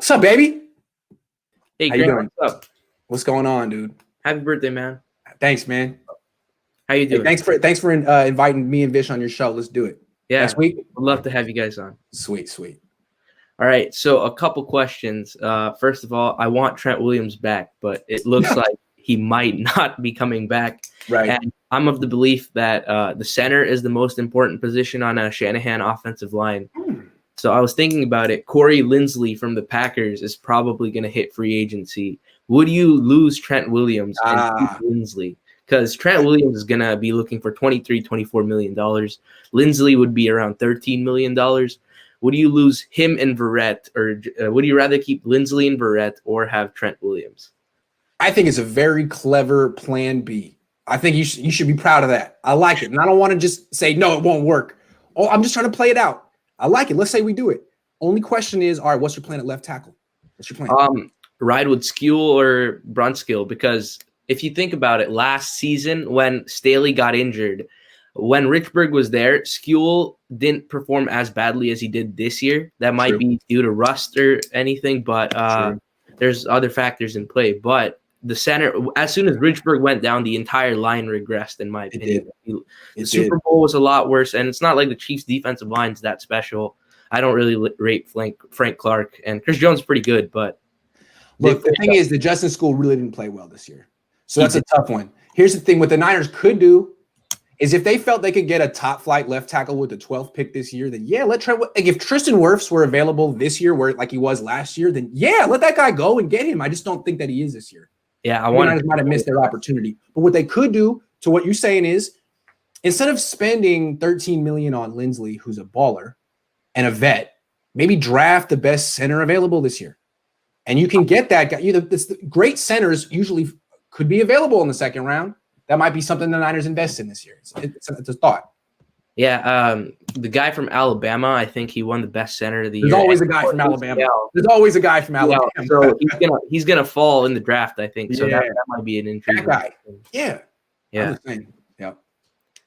What's up, baby? Hey, How you Grant, doing? what's up? What's going on, dude? Happy birthday, man. Thanks, man. How you Hey, doing? thanks for inviting me and Vish on your show. Let's do it Yeah, next week. I'd love to have you guys on. Sweet. All right, so a couple questions. First of all, I want Trent Williams back, but it looks like he might not be coming back. Right. And I'm of the belief that the center is the most important position on a Shanahan offensive line. So I was thinking about it. Corey Linsley from the Packers is probably going to hit free agency. Would you lose Trent Williams and keep Linsley? Because Trent Williams is going to be looking for $24 million. Linsley would be around $13 million. Would you lose him and Verrett, or would you rather keep Linsley and Verrett or have Trent Williams? I think it's a very clever plan B. I think you should be proud of that. I like it. And I don't want to just say, no, it won't work. Oh, I'm just trying to play it out. I like it. Let's say we do it. Only question is, all right, what's your plan at left tackle? What's your plan? Ride with Skule or Brunskill, because if you think about it, last season when Staley got injured, when Richburg was there, Skule didn't perform as badly as he did this year. That might be due to rust or anything, but there's other factors in play. But the center, as soon as Richburg went down, the entire line regressed, in my opinion. The Super Bowl was a lot worse, and it's not like the Chiefs' defensive line is that special. I don't really rate Frank Clark, and Chris Jones is pretty good, but look, the thing is that Justin Skule really didn't play well this year. So that's a tough one. Here's the thing: what the Niners could do is if they felt they could get a top flight left tackle with the 12th pick this year, then let Trent. Like if Tristan Wirfs were available this year, where like he was last year, then let that guy go and get him. I just don't think that he is this year. Yeah, the Niners might have missed their opportunity. But what they could do, to what you're saying, is instead of spending $13 million on Linsley, who's a baller and a vet, maybe draft the best center available this year, and you can get that guy. Great centers usually could be available in the second round. That might be something the Niners invest in this year. It's a thought. Yeah, the guy from Alabama, I think he won the best center of the year. There's always a guy from Alabama. There's always a guy from Alabama. So he's gonna fall in the draft, I think. So that might be an intriguing. That guy. Yeah. Yeah.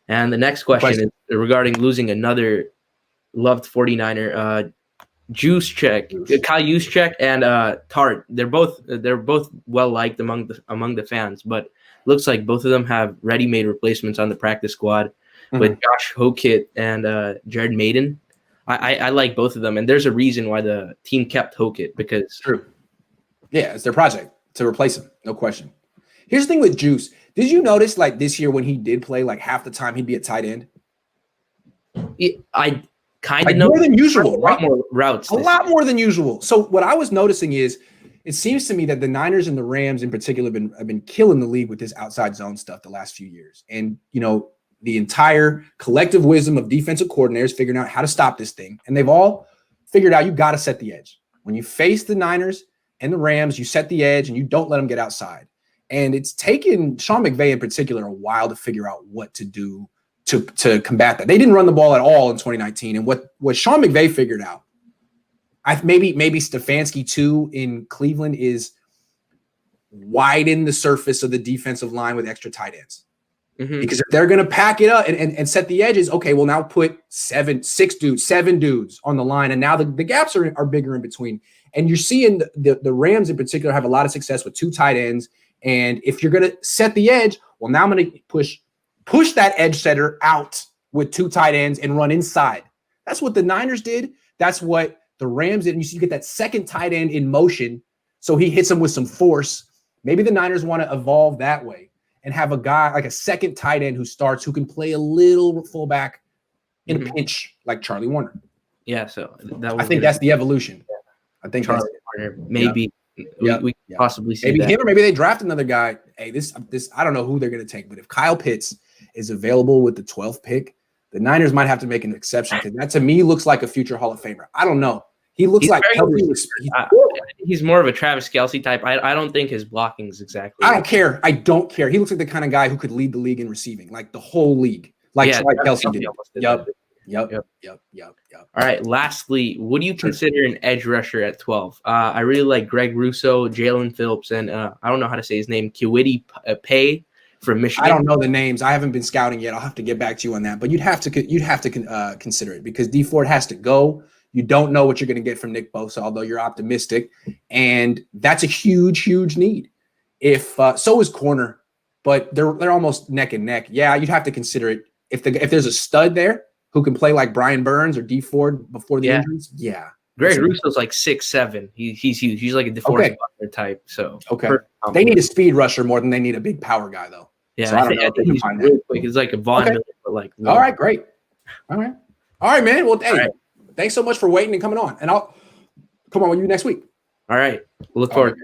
And the next question is regarding losing another loved 49er, Kyle Juszczyk and Tart. They're both well liked among the fans, but looks like both of them have ready-made replacements on the practice squad. With Josh Hokit and Jared Maiden. I like both of them, and there's a reason why the team kept Hokit, because it's their project to replace him, no question. Here's the thing with Juice. Did you notice like this year when he did play, like half the time he'd be a tight end? I kind of know more than usual, right? A lot more routes. A lot more than usual. So what I was noticing is it seems to me that the Niners and the Rams in particular have been killing the league with this outside zone stuff the last few years. And, the entire collective wisdom of defensive coordinators figuring out how to stop this thing. And they've all figured out you got to set the edge. When you face the Niners and the Rams, you set the edge and you don't let them get outside. And it's taken Sean McVay in particular a while to figure out what to do to combat that. They didn't run the ball at all in 2019. And what Sean McVay figured out, maybe Stefanski too in Cleveland, is widen the surface of the defensive line with extra tight ends. Because if they're going to pack it up and set the edges, okay, well, now put seven dudes on the line. And now the gaps are bigger in between. And you're seeing the Rams in particular have a lot of success with two tight ends. And if you're going to set the edge, well, now I'm going to push that edge setter out with two tight ends and run inside. That's what the Niners did. That's what the Rams did. And you get that second tight end in motion. So he hits them with some force. Maybe the Niners want to evolve that way and have a guy like a second tight end who starts, who can play a little fullback in a pinch like Charlie Warner. Yeah, so I think that's the evolution. Yeah. I think Charlie Warner, maybe we possibly see maybe him, or maybe they draft another guy. Hey, this I don't know who they're going to take, but if Kyle Pitts is available with the 12th pick, the Niners might have to make an exception, because that to me looks like a future Hall of Famer. I don't know. He's like he's more of a Travis Kelce type. I don't think his blocking is exactly. I don't care. He looks like the kind of guy who could lead the league in receiving, like the whole league, like Kelce did. Yep. All right. Lastly, what do you consider an edge rusher at 12? I really like Greg Russo, Jalen Phillips, and I don't know how to say his name, Kiwiti Pay from Michigan. I don't know the names. I haven't been scouting yet. I'll have to get back to you on that. But you'd have to consider it, because D Ford has to go. You don't know what you're going to get from Nick Bosa, although you're optimistic. And that's a huge, huge need. If so is corner, but they're almost neck and neck. Yeah, you'd have to consider it. If there's a stud there who can play like Brian Burns or D Ford before the injuries, yeah. Greg Russo's like 6'7". He's huge. He's like a DeForest Buckner type. So they need a speed rusher more than they need a big power guy, though. Yeah, so I don't know if they can find that. Quick. It's like a Von Miller, but like all right, great. All right, man. Well, hey, thanks so much for waiting and coming on. And I'll come on with you next week. All right, look forward.